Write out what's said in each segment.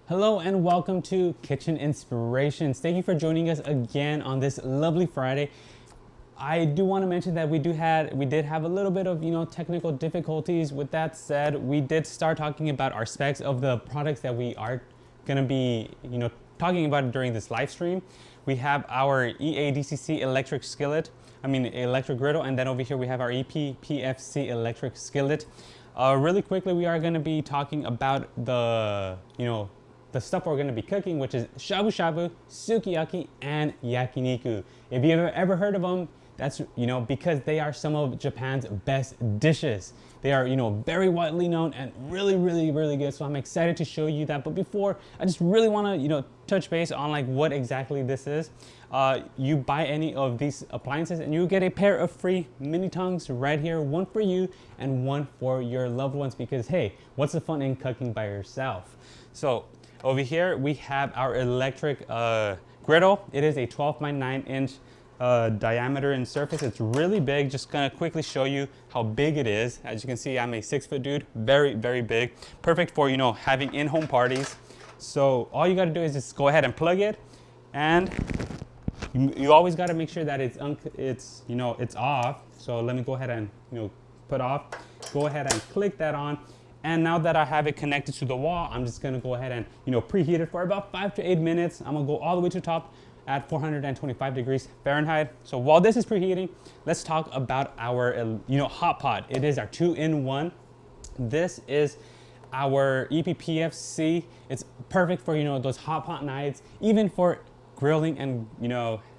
Hello and welcome to Kitchen Inspirations. Thank you for joining us again on this lovely Friday. I do want to mention that we did have a little bit of technical difficulties. With that said, we did start talking about our specs of the products that we are gonna be talking about during this live stream. We have our EA-DCC Electric Skillet, Electric Griddle, and then over here we have our EP-PFC Electric Skillet. Really quickly, we are going to be talking about the stuff we're going to be cooking, which is Shabu Shabu, Sukiyaki, and Yakiniku. If you've ever heard of them, that's because they are some of Japan's best dishes. They are very widely known and really good. So I'm excited to show you that. But before, I just really want to touch base on like what exactly this is. You buy any of these appliances and you get a pair of free mini tongs right here, one for you and one for your loved ones, because hey, what's the fun in cooking by yourself? So over here we have our electric griddle. It is a 12 by 9 inch diameter and surface. It's really big. Just gonna quickly show you how big it is. As you can see, I'm a 6-foot dude, very big, perfect for having in-home parties. So all you got to do is just go ahead and plug it, and you always got to make sure that it's off. So let me go ahead and put off. Go ahead and click that on. And now that I have it connected to the wall, I'm just gonna go ahead and preheat it for about 5 to 8 minutes. I'm gonna go all the way to the top at 425 degrees Fahrenheit. So while this is preheating, let's talk about our hot pot. It is our 2-in-1. This is our EP-PFC. It's perfect for those hot pot nights, even for grilling and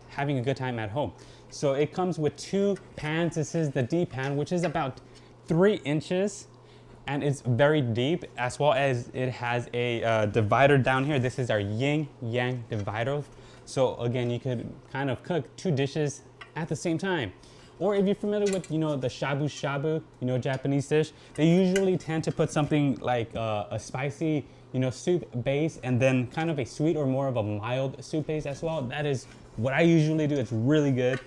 having a good time at home. So it comes with 2 pans. This is the D pan, which is about 3 inches. And it's very deep, as well as it has a divider down here. This is our yin yang divider. So again, you could kind of cook 2 dishes at the same time. Or if you're familiar with the shabu shabu, Japanese dish, they usually tend to put something like a spicy soup base, and then kind of a sweet or more of a mild soup base as well. That is what I usually do. It's really good.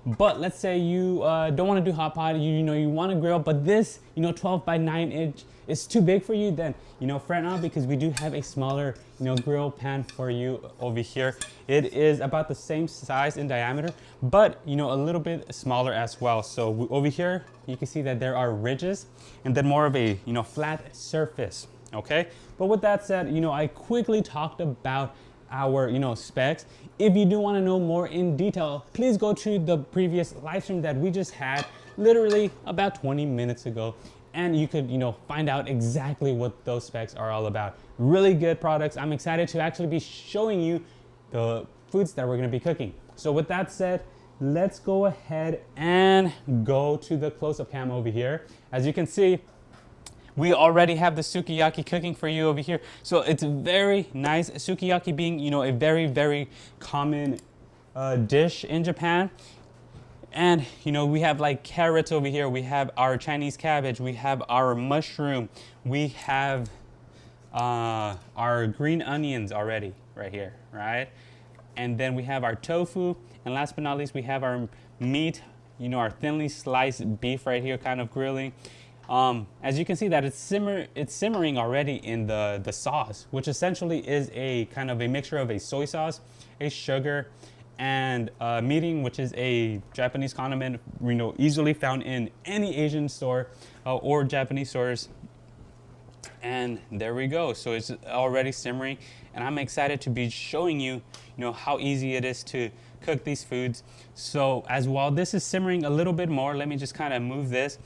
But let's say you don't want to do hot pot, you want to grill, but this 12 by 9 inch is too big for you, then fret not, because we do have a smaller grill pan for you over here. It is about the same size in diameter, but a little bit smaller as well. So over here you can see that there are ridges and then more of a flat surface. Okay, but with that said, I quickly talked about our specs. If you do want to know more in detail, please go to the previous live stream that we just had literally about 20 minutes ago, and you could find out exactly what those specs are all about. Really good products. I'm excited to actually be showing you the foods that we're going to be cooking. So with that said, let's go ahead and go to the close-up cam over here. As you can see, we already have the sukiyaki cooking for you over here. So it's very nice. Sukiyaki being, a very common dish in Japan. And, we have like carrots over here. We have our Chinese cabbage. We have our mushroom. We have our green onions already right here, right? And then we have our tofu. And last but not least, we have our meat, our thinly sliced beef right here, kind of grilling. As you can see that it's simmering already in the sauce, which essentially is a kind of a mixture of a soy sauce, a sugar, and mirin, which is a Japanese condiment, easily found in any Asian store or Japanese stores. And there we go. So it's already simmering, and I'm excited to be showing you, how easy it is to cook these foods. So as while this is simmering a little bit more, let me just kind of move this.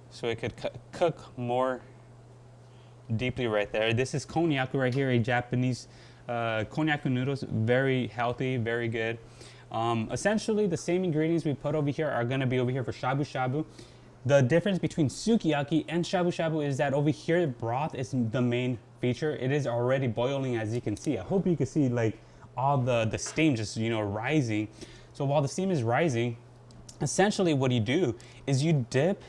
So it could cook more deeply right there. This is konnyaku right here, a Japanese konnyaku noodles. Very healthy, very good. Essentially, the same ingredients we put over here are going to be over here for shabu shabu. The difference between sukiyaki and shabu shabu is that over here, broth is the main feature. It is already boiling, as you can see. I hope you can see like all the steam just rising. So while the steam is rising, essentially what you do is you dip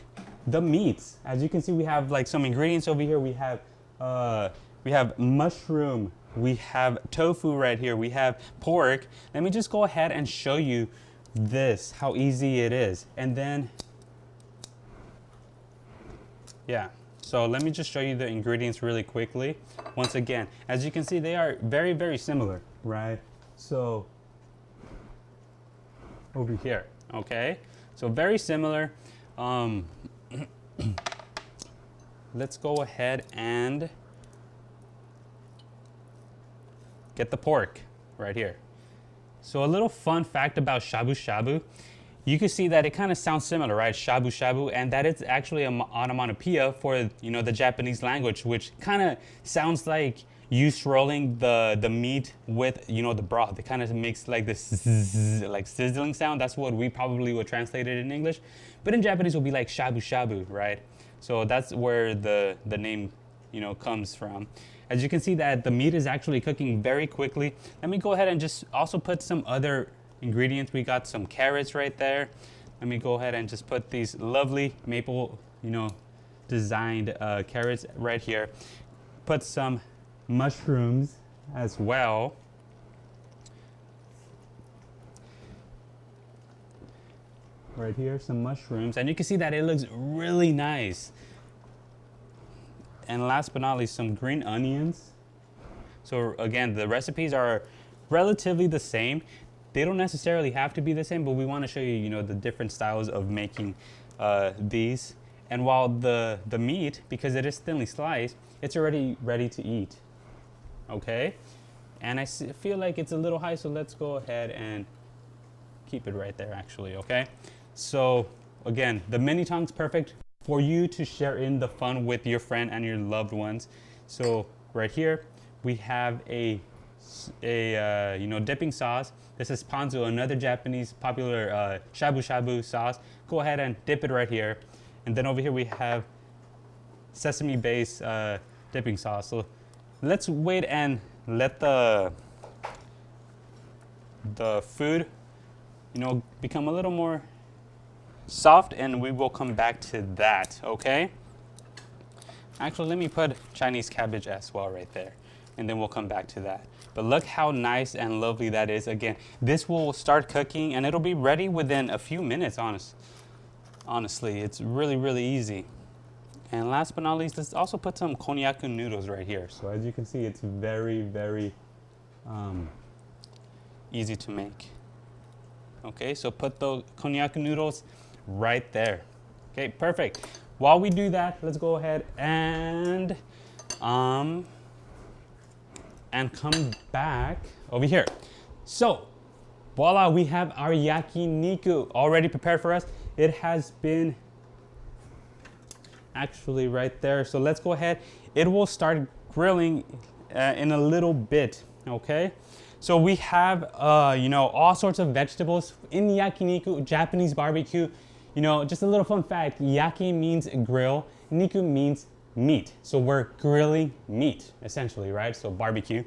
the meats. As you can see, we have like some ingredients over here. We have mushroom, we have tofu right here, we have pork. Let me just go ahead and show you this, how easy it is. And then yeah, So let me just show you the ingredients really quickly. Once again, as you can see, they are very, very similar, right? So over here, okay? So very similar. Let's go ahead and get the pork right here. So a little fun fact about shabu shabu. You can see that it kind of sounds similar, right? Shabu shabu, and that it's actually an onomatopoeia for, you know, the Japanese language, which kind of sounds like you swirling the meat with, you know, the broth. It kind of makes like this like sizzling sound. That's what we probably would translate it in English, but in Japanese it will be like shabu shabu, right? So that's where the name, you know, comes from. As you can see that the meat is actually cooking very quickly. Let me go ahead and just also put some other ingredients. We got some carrots right there. Let me go ahead and just put these lovely maple, you know, designed carrots right here. Put some mushrooms as well. Right here, some mushrooms. And you can see that it looks really nice. And last but not least, some green onions. So again, the recipes are relatively the same. They don't necessarily have to be the same, but we want to show you, you know, the different styles of making these. And while the meat, because it is thinly sliced, it's already ready to eat. Okay? And I feel like it's a little high, so let's go ahead and keep it right there actually, okay? So again, the mini tong's perfect for you to share in the fun with your friend and your loved ones. So right here, we have a you know, dipping sauce. This is ponzu, another Japanese popular shabu shabu sauce. Go ahead and dip it right here. And then over here we have sesame-based dipping sauce. So let's wait and let the food, you know, become a little more soft, and we will come back to that, okay? Actually, let me put Chinese cabbage as well right there, and then we'll come back to that. But look how nice and lovely that is. Again, this will start cooking and it'll be ready within a few minutes, honestly. It's really, really easy. And last but not least, let's also put some konnyaku noodles right here. So as you can see, it's very, very easy to make. Okay, so put the konnyaku noodles right there. Okay, perfect. While we do that, let's go ahead and come back over here. So voila, we have our yakiniku already prepared for us. It has been actually right there. So let's go ahead. It will start grilling in a little bit, okay? So we have, you know, all sorts of vegetables in yakiniku, Japanese barbecue. You know, just a little fun fact, yaki means grill, niku means meat. So we're grilling meat, essentially, right? So barbecue.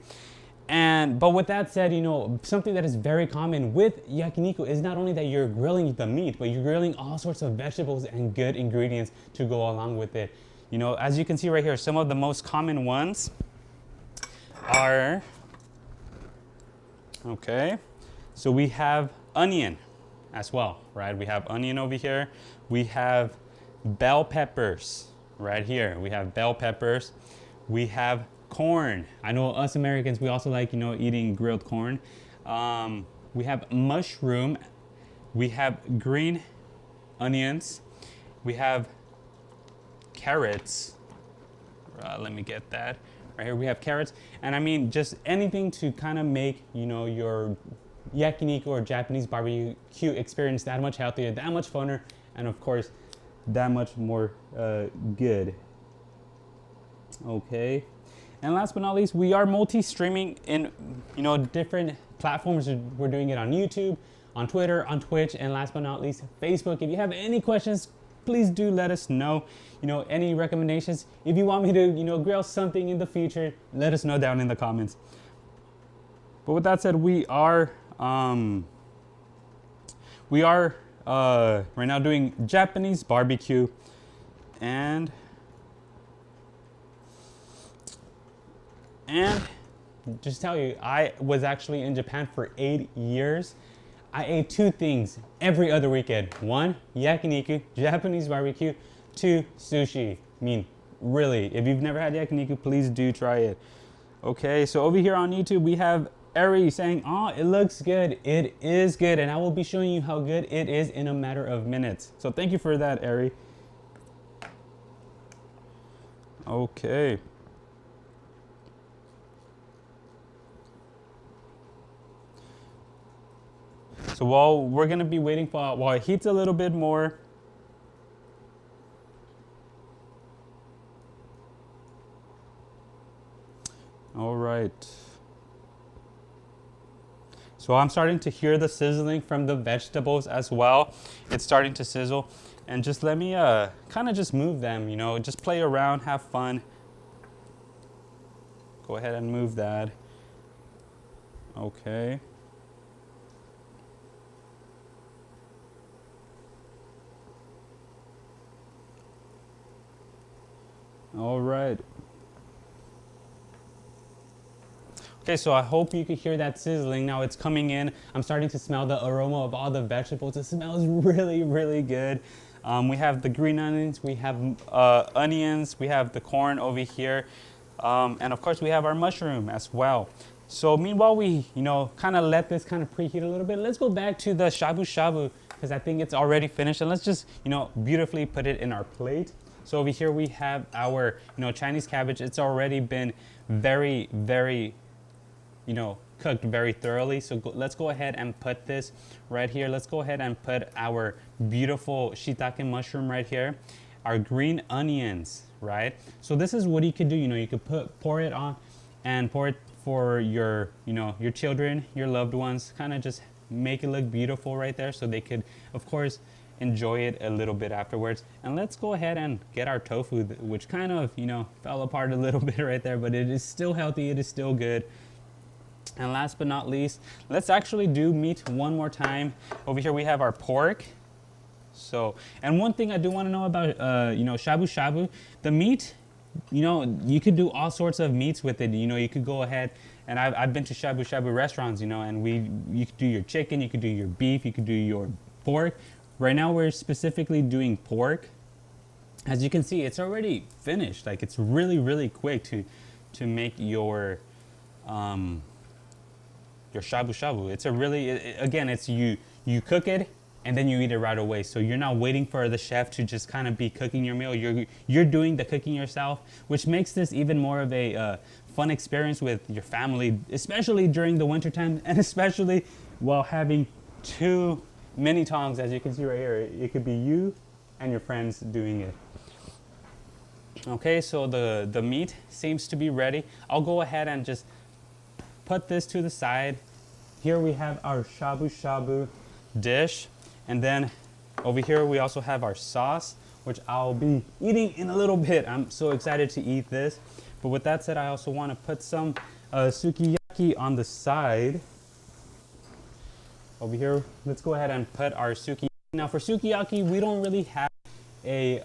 But with that said, you know, something that is very common with yakiniku is not only that you're grilling the meat, but you're grilling all sorts of vegetables and good ingredients to go along with it. You know, as you can see right here, some of the most common ones are, okay, so we have onion as well, right? We have onion over here. We have bell peppers right here. We have bell peppers. We have corn. I know us Americans, we also like, you know, eating grilled corn. We have mushroom. We have green onions. We have carrots. Let me get that. Right here we have carrots. And I mean, just anything to kind of make, you know, your yakiniku or Japanese barbecue experience that much healthier, that much funner, and of course, that much more good. Okay. And last but not least, we are multi-streaming in, you know, different platforms. We're doing it on YouTube, on Twitter, on Twitch, and last but not least, Facebook. If you have any questions, please do let us know. You know, any recommendations. If you want me to, you know, grill something in the future, let us know down in the comments. But with that said, we are right now doing Japanese barbecue, and just tell you, I was actually in Japan for 8 years. I ate 2 things every other weekend. 1, yakiniku, Japanese barbecue. 2, sushi. I mean, Really, if you've never had yakiniku, please do try it. Okay, so over here on YouTube, we have Ari saying, oh, it looks good. It is good, and I will be showing you how good it is in a matter of minutes. So thank you for that, Ari. Okay. So while we're gonna be waiting for, while it heats a little bit more, all right. So I'm starting to hear the sizzling from the vegetables as well. It's starting to sizzle, and just let me kind of just move them, you know, just play around, have fun. Go ahead and move that. Okay. All right. Okay, so I hope you can hear that sizzling. Now it's coming in. I'm starting to smell the aroma of all the vegetables. It smells really, really good. We have the green onions, we have onions, we have the corn over here, and of course we have our mushroom as well. So meanwhile we, you know, kind of let this kind of preheat a little bit. Let's go back to the shabu shabu because I think it's already finished, and let's just, you know, beautifully put it in our plate. So over here we have our, you know, Chinese cabbage. It's already been very, very, you know, cooked very thoroughly. So let's go ahead and put this right here. Let's go ahead and put our beautiful shiitake mushroom right here, our green onions, right? So this is what you could do. You know, you could pour it on and pour it for your, you know, your children, your loved ones, kind of just make it look beautiful right there so they could, of course, enjoy it a little bit afterwards. And let's go ahead and get our tofu, which kind of, you know, fell apart a little bit right there, but it is still healthy, it is still good. And last but not least, let's actually do meat one more time. Over here we have our pork. So, and one thing I do want to know about, you know, shabu shabu, the meat, you know, you could do all sorts of meats with it. You know, you could go ahead, and I've been to shabu shabu restaurants, you know, and you could do your chicken, you could do your beef, you could do your pork. Right now we're specifically doing pork. As you can see, it's already finished. Like, it's really, really quick to make your shabu shabu. It's a really, again, it's you cook it and then you eat it right away. So you're not waiting for the chef to just kind of be cooking your meal. You're doing the cooking yourself, which makes this even more of a fun experience with your family, especially during the winter time, and especially while having two mini tongs, as you can see right here. It could be you and your friends doing it. Okay, so the meat seems to be ready. I'll go ahead and just put this to the side. Here we have our shabu shabu dish, and then over here we also have our sauce, which I'll be eating in a little bit. I'm so excited to eat this. But with that said, I also want to put some sukiyaki on the side. Over here, let's go ahead and put our sukiyaki. Now for sukiyaki, we don't really have a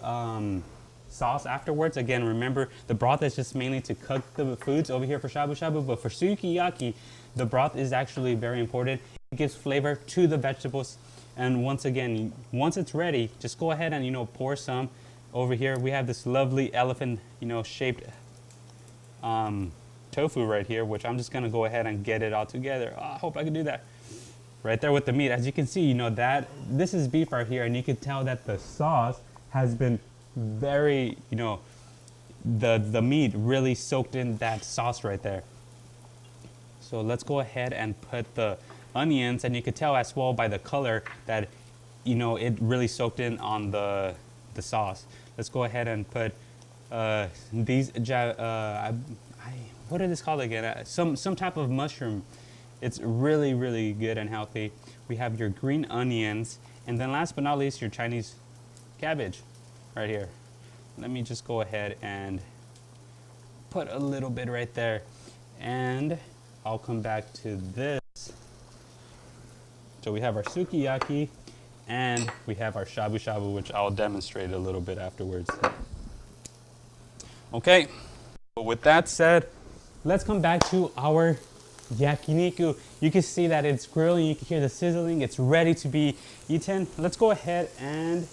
sauce afterwards. Again, remember, the broth is just mainly to cook the foods over here for shabu shabu, but for sukiyaki, the broth is actually very important. It gives flavor to the vegetables. And once again, once it's ready, just go ahead and, you know, pour some. Over here, we have this lovely elephant, you know, shaped tofu right here, which I'm just gonna go ahead and get it all together. Oh, I hope I can do that. Right there with the meat. As you can see, you know, that this is beef right here, and you can tell that the sauce has been very, you know, the meat really soaked in that sauce right there. So let's go ahead and put the onions, and you can tell as well by the color that, you know, it really soaked in on the sauce. Let's go ahead and put these what is this called again? Some type of mushroom. It's really, really good and healthy. We have your green onions, and then last but not least, your Chinese cabbage right here. Let me just go ahead and put a little bit right there, and I'll come back to this. So we have our sukiyaki, and we have our shabu shabu, which I'll demonstrate a little bit afterwards. Okay, but with that said, let's come back to our yakiniku. You can see that it's grilling, you can hear the sizzling, it's ready to be eaten. Let's go ahead and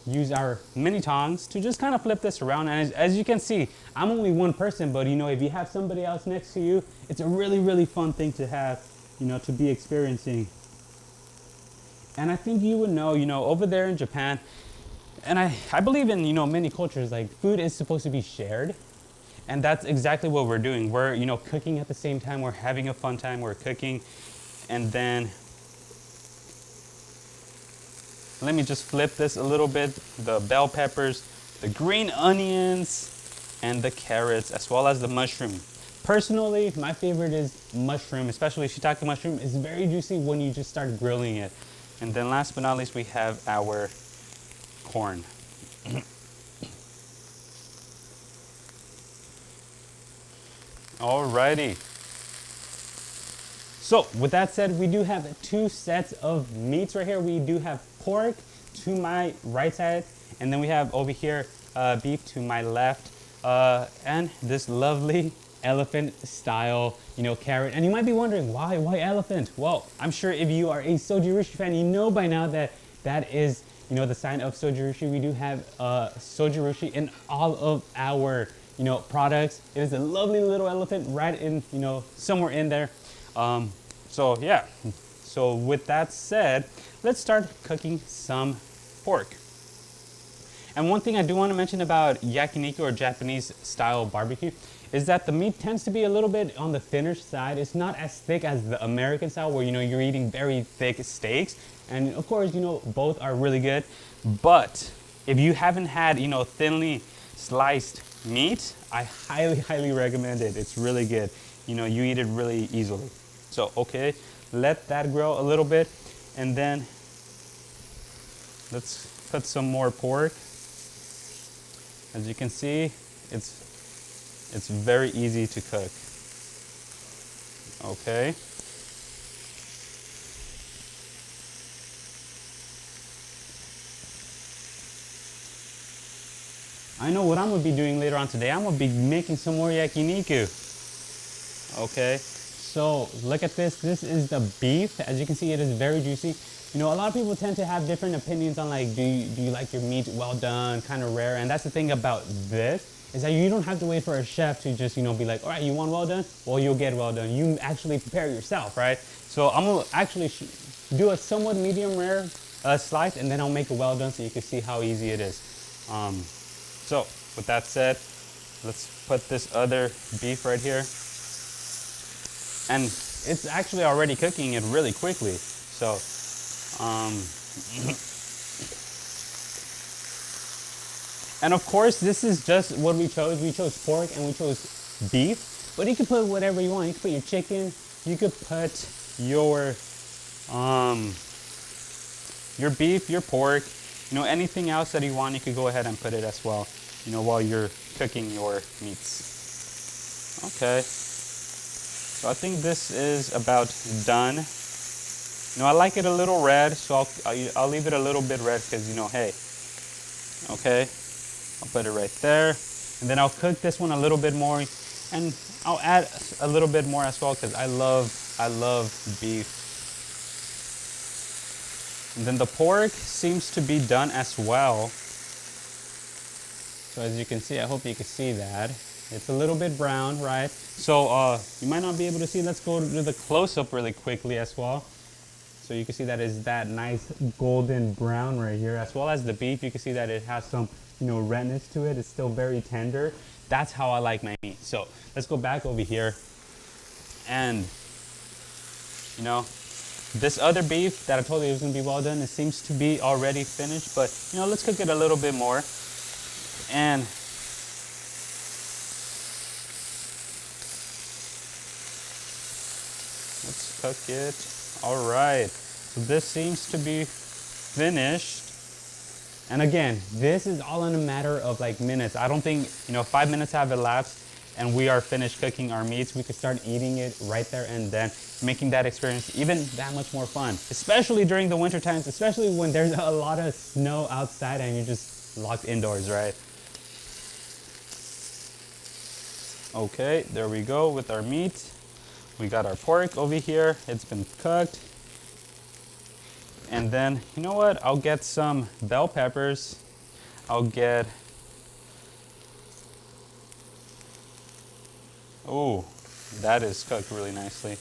use our mini tongs to just kind of flip this around. And as you can see, I'm only one person, but you know, if you have somebody else next to you, it's a really, really fun thing to have, you know, to be experiencing. And I think you would know, you know, over there in Japan, and I believe in, you know, many cultures, like food is supposed to be shared. And that's exactly what we're doing. We're, you know, cooking at the same time. We're having a fun time. We're cooking. And then let me just flip this a little bit. The bell peppers, the green onions, and the carrots, as well as the mushroom. Personally, my favorite is mushroom, especially shiitake mushroom. It's very juicy when you just start grilling it. And then last but not least, we have our corn. Alrighty. So with that said, we do have two sets of meats right here. We do have pork to my right side, and then we have over here beef to my left, and this lovely elephant style, you know, carrot. And you might be wondering, why elephant? Well, I'm sure if you are a Zojirushi fan, you know by now that that is, you know, the sign of Zojirushi. We do have Zojirushi in all of our, you know, products. It is a lovely little elephant right in, you know, somewhere in there. So yeah, so with that said, let's start cooking some pork. And one thing I do want to mention about Yakiniku, or Japanese style barbecue, is that the meat tends to be a little bit on the thinner side. It's not as thick as the American style, where, you know, you're eating very thick steaks. And of course, you know, both are really good. But if you haven't had, you know, thinly sliced meat, I highly, highly recommend it. It's really good. You know, you eat it really easily. So, okay, let that grow a little bit. And then let's put some more pork. As you can see, it's very easy to cook. Okay. I know what I'm gonna be doing later on today. I'm gonna be making some more yakiniku. Okay, so look at this. This is the beef. As you can see, it is very juicy. You know, a lot of people tend to have different opinions on, like, do you like your meat well done, kind of rare? And that's the thing about this, is that you don't have to wait for a chef to just, you know, be like, all right, you want well done? Well, you'll get well done. You actually prepare yourself, right? So I'm gonna actually do a somewhat medium rare slice, and then I'll make it well done so you can see how easy it is. So with that said, let's put this other beef right here. And it's actually already cooking it really quickly. So, and of course, this is just what we chose. We chose pork and we chose beef, but you can put whatever you want. You can put your chicken, you could put your beef, your pork, you know, anything else that you want, you could go ahead and put it as well, you know, while you're cooking your meats. Okay. So I think this is about done. You know, I like it a little red, so I'll leave it a little bit red because, you know, hey. Okay. I'll put it right there. And then I'll cook this one a little bit more, and I'll add a little bit more as well because I love beef. And then the pork seems to be done as well. So as you can see, I hope you can see that. It's a little bit brown, right? So you might not be able to see. Let's go to the close-up really quickly as well. So you can see that is that nice golden brown right here, as well as the beef. You can see that it has some, you know, redness to it. It's still very tender. That's how I like my meat. So let's go back over here. And, you know, this other beef that I told you was gonna be well done, it seems to be already finished, but, you know, let's cook it a little bit more. And let's cook it. All right, so this seems to be finished. And again, this is all in a matter of like minutes. I don't think, you know, 5 minutes have elapsed and we are finished cooking our meats. We could start eating it right there and then, making that experience even that much more fun, especially during the winter times, especially when there's a lot of snow outside and you're just locked indoors, right? Okay, there we go with our meat. We got our pork over here. It's been cooked. And then, you know what? I'll get some bell peppers I'll get, oh, that is cooked really nicely.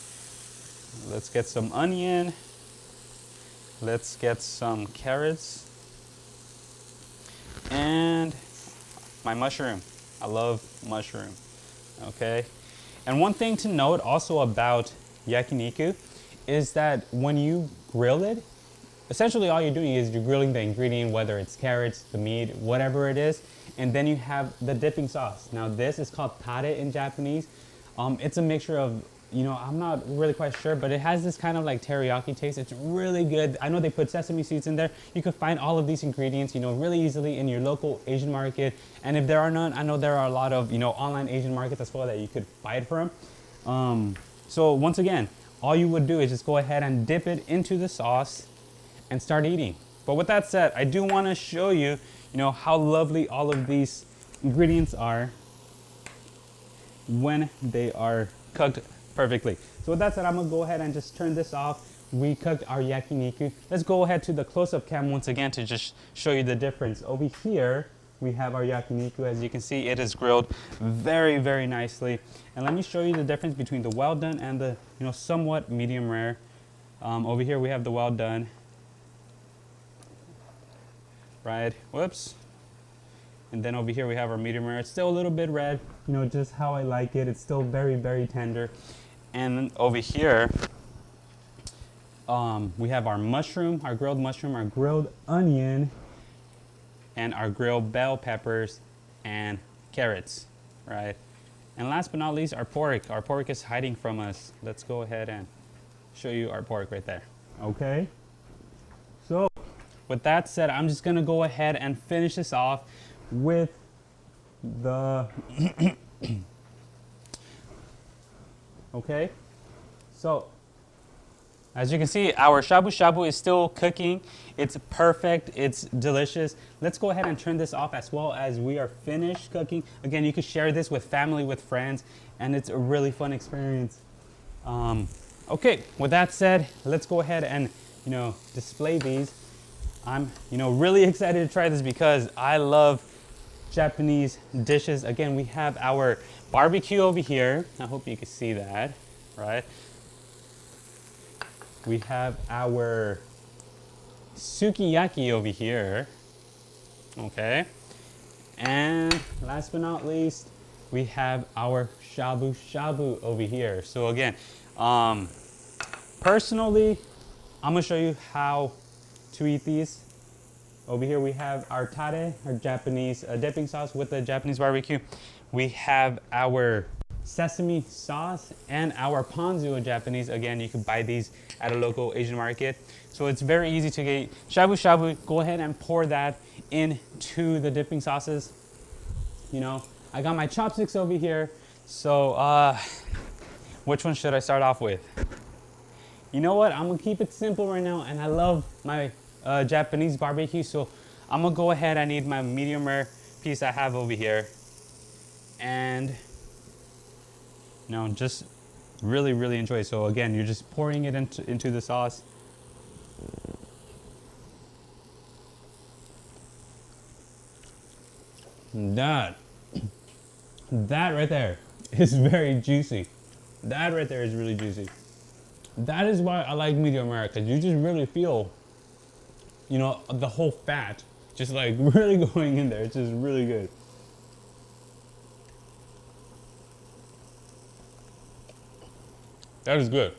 Let's get some onion. Let's get some carrots. And my mushroom. I love mushroom, okay? And one thing to note also about yakiniku is that when you grill it, essentially all you're doing is you're grilling the ingredient, whether it's carrots, the meat, whatever it is, and then you have the dipping sauce. Now this is called tare in Japanese. It's a mixture of, I'm not really quite sure, but it has this kind of like teriyaki taste. It's really good. I know they put sesame seeds in there. You can find all of these ingredients, really easily in your local Asian market. And if there are none, I know there are a lot of, online Asian markets as well that you could buy it from. So once again, all you would do is just go ahead and dip it into the sauce and start eating. But with that said, I do want to show you, how lovely all of these ingredients are when they are cooked perfectly. So with that said, I'm gonna go ahead and just turn this off. We cooked our yakiniku. Let's go ahead to the close-up cam once again to just show you the difference. Over here, we have our yakiniku. As you can see, it is grilled very, very nicely. And let me show you the difference between the well done and the, somewhat medium rare. Over here, we have the well done. Right, whoops. And then over here, we have our medium rare. It's still a little bit red, just how I like it. It's still very, very tender. And then over here, we have our mushroom, our grilled onion, and our grilled bell peppers and carrots, right? And last but not least, our pork. Our pork is hiding from us. Let's go ahead and show you our pork right there, okay? So with that said, I'm just gonna go ahead and finish this off with the okay, so as you can see, our shabu shabu is still cooking. It's perfect, it's delicious. Let's go ahead and turn this off as well as we are finished cooking. Again, you can share this with family, with friends, and it's a really fun experience. Okay, with that said, let's go ahead and display these. I'm really excited to try this because I love Japanese dishes. Again, we have our barbecue over here. I hope you can see that, right? We have our sukiyaki over here, okay? And last but not least, we have our shabu shabu over here. So again, personally, I'm gonna show you how to eat these. Over here we have our tare, our Japanese dipping sauce with the Japanese barbecue. We have our sesame sauce and our ponzu in Japanese. Again, you can buy these at a local Asian market. So it's very easy to get shabu shabu. Go ahead and pour that into the dipping sauces. I got my chopsticks over here. So which one should I start off with? You know what? I'm gonna keep it simple right now, and I love my Japanese barbecue, so I'm gonna go ahead and eat my medium rare piece I have over here, and just really, really enjoy it. So again, you're just pouring it into the sauce. That right there is very juicy. That right there is really juicy. That is why I like medium rare, because you just really feel the whole fat just like really going in there. It's just really good. That is good.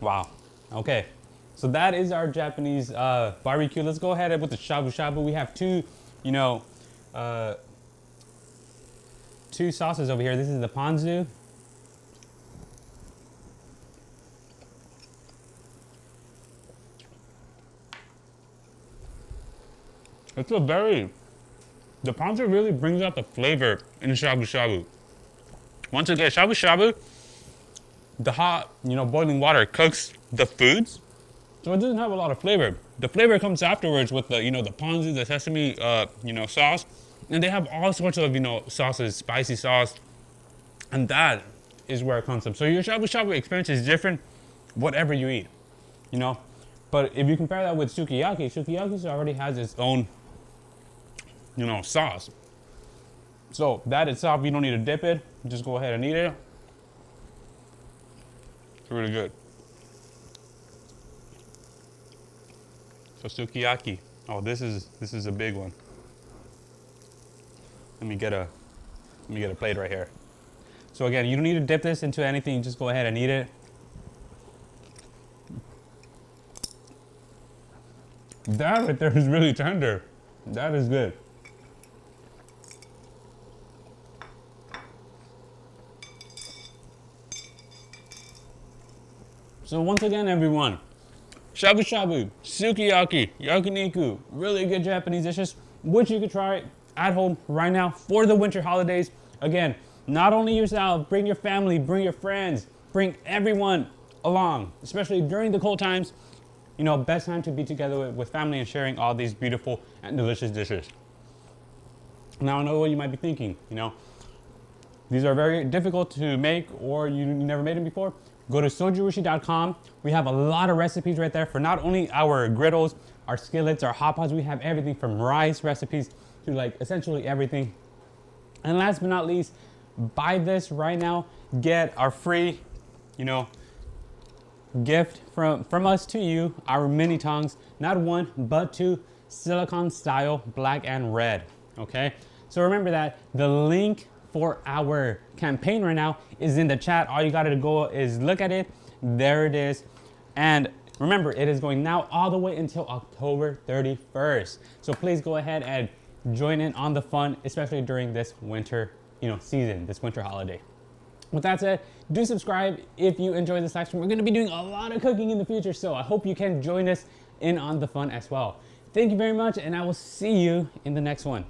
Wow. Okay. So that is our Japanese barbecue. Let's go ahead with the shabu shabu. We have two sauces over here. This is the ponzu. It's the ponzu really brings out the flavor in shabu shabu. Once again, shabu shabu, the hot, boiling water cooks the foods, so it doesn't have a lot of flavor. The flavor comes afterwards with the, the ponzu, the sesame, sauce, and they have all sorts of, sauces, spicy sauce, and that is where it comes from. So your shabu shabu experience is different, whatever you eat, But if you compare that with sukiyaki, sukiyaki already has its own, sauce. So that itself, you don't need to dip it. Just go ahead and eat it. It's really good. So sukiyaki. Oh, this is a big one. Let me get a plate right here. So again, you don't need to dip this into anything. Just go ahead and eat it. That right there is really tender. That is good. So once again, everyone, shabu shabu, sukiyaki, yakiniku, really good Japanese dishes, which you could try at home right now for the winter holidays. Again, not only yourself, bring your family, bring your friends, bring everyone along, especially during the cold times. Best time to be together with family and sharing all these beautiful and delicious dishes. Now I know what you might be thinking, these are very difficult to make or you never made them before. Go to zojirushi.com. We have a lot of recipes right there for not only our griddles, our skillets, our hot pots. We have everything from rice recipes to essentially everything. And last but not least, buy this right now. Get our free, gift from us to you, our mini tongs, not one, but two, silicone style, black and red, okay? So remember that the link for our campaign right now is in the chat. All you gotta go is look at it. There it is. And remember, it is going now all the way until October 31st. So please go ahead and join in on the fun, especially during this winter, season, this winter holiday. With that said, do subscribe if you enjoy this live stream. We're gonna be doing a lot of cooking in the future, so I hope you can join us in on the fun as well. Thank you very much, and I will see you in the next one.